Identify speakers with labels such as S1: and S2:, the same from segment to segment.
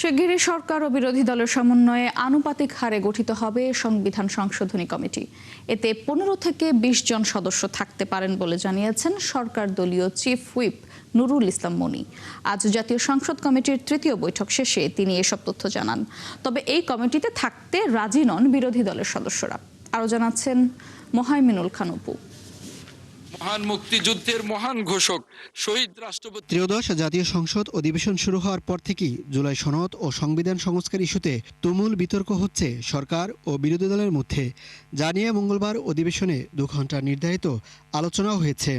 S1: শিগগিরই সরকার ও বিরোধী দলের সমন্বয়ে আনুপাতিক হারে গঠিত হবে সংবিধান সংশোধনী কমিটি। এতে 15 থেকে 20 জন সদস্য থাকতে পারেন বলে জানিয়েছেন সরকার দলীয় চিফ হুইপ নুরুল ইসলাম মনি। আজ জাতীয় সংসদ কমিটির তৃতীয় বৈঠক শেষে তিনি এসব তথ্য জানান। তবে এই কমিটিতে থাকতে রাজি নন বিরোধী দলের সদস্যরা। আরও জানাচ্ছেন মোহাইমিনুল খান অপু।
S2: মহান মুক্তিযুদ্ধের মহান ঘোষক শহীদ রাষ্ট্রপতি
S3: ত্রয়োদশ জাতীয় সংসদ অধিবেশন শুরু হওয়ার পর থেকেই জুলাই সনদ ও সংবিধান সংস্কার ইস্যুতে তুমুল বিতর্ক হচ্ছে সরকার ও বিরোধী দলের মধ্যে। যা নিয়ে মঙ্গলবার অধিবেশনে 2 ঘন্টা নির্ধারিত আলোচনাও হয়েছে।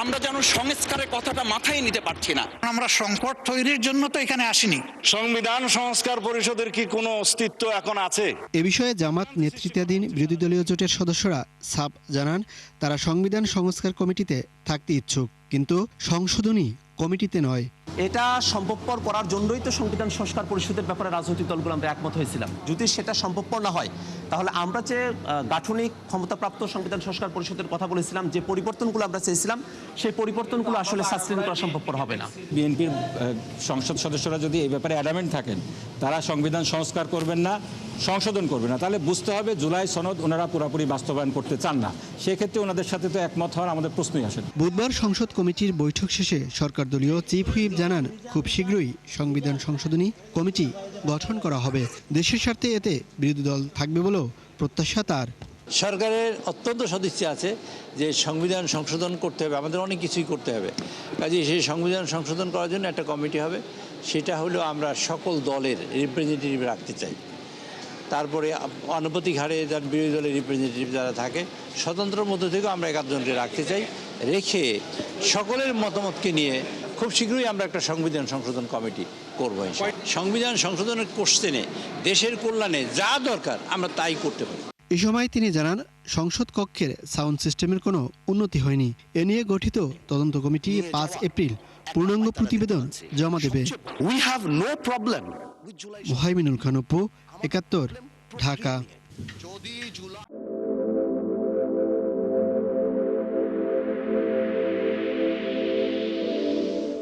S4: আমরা যেন সংস্কারের কথাটা মাথায় নিতে পারছি না।
S5: আমরা সংকট তৈরির জন্য তো এখানে আসিনি।
S6: সংবিধান সংস্কার পরিষদের কি কোনো অস্তিত্ব এখন আছে?
S3: এ বিষয়ে জামাত নেতৃত্বাধীন বিরোধী দলীয় জোটের সদস্যরা সাফ জানান, তারা সংবিধান সংস্কার কমিটিতে থাকতে ইচ্ছুক, কিন্তু সংশোধনী কমিটিতে নয়।
S7: এটা সম্ভবপর করার জন্যই তো সংবিধান সংস্কার পরিষদের ব্যাপারে রাজনৈতিক দলগুলো আমরা একমত হয়েছিলাম। যদি সেটা সম্ভবপর না হয়, তাহলে আমরা যে গাঠনিক ক্ষমতাপ্রাপ্ত সংবিধান সংস্কার পরিষদের কথা বলেছিলাম, যে পরিবর্তনগুলো আমরা চেয়েছিলাম, সেই পরিবর্তনগুলো আসলে সাসটেইন করা সম্ভবপর হবে না।
S8: বিএনপির সংসদ সদস্যরা যদি এই ব্যাপারে অ্যাডামেন্ট থাকেন, তারা সংবিধান সংস্কার করবেন না, সংশোধন করবেন না, তাহলে বুঝতে হবে জুলাই সনদ ওনারা পুরোপুরি বাস্তবায়ন করতে চান না। সেক্ষেত্রে ওনাদের সাথে তো একমত হওয়ার আমাদের প্রশ্নই আসে না।
S3: বুধবার সংসদ কমিটির বৈঠক শেষে সরকার দলীয় চিফ হুইপ জানান, খুব শীঘ্রই সংবিধান সংশোধনী কমিটি গঠন করা হবে। দেশের স্বার্থে এতে বিরোধী দল থাকবে বলেও প্রত্যাশা তার।
S9: সরকারের অত্যন্ত সদিচ্ছা আছে যে সংবিধান সংশোধন করতে হবে, আমাদের অনেক কিছুই করতে হবে। কাজে সেই সংবিধান সংশোধন করার জন্য একটা কমিটি হবে। সেটা হলো আমরা সকল দলের রিপ্রেজেন্টেটিভ রাখতে চাই। তারপরে আনুপাতিক হারে যার বিরোধী দলের রিপ্রেজেন্টেটিভ যারা থাকে, স্বতন্ত্র মধ্য থেকেও আমরা 1 জনকে রাখতে চাই। রেখে সকলের মতামতকে নিয়ে খুব শীঘ্রই আমরা একটা সংবিধান সংশোধন কমিটি করবো। সংবিধান সংশোধনের কোশ্চেনে দেশের কল্যাণে যা দরকার আমরা তাই করতে পারি।
S3: এ সময় তিনি জানান, সংসদ কক্ষের সাউন্ড সিস্টেমের কোনো উন্নতি হয়নি। এ নিয়ে গঠিত তদন্ত কমিটি 5 এপ্রিল পূর্ণাঙ্গ প্রতিবেদন জমা দেবে। মোহাইমিনুল খান অপু, 71, ঢাকা।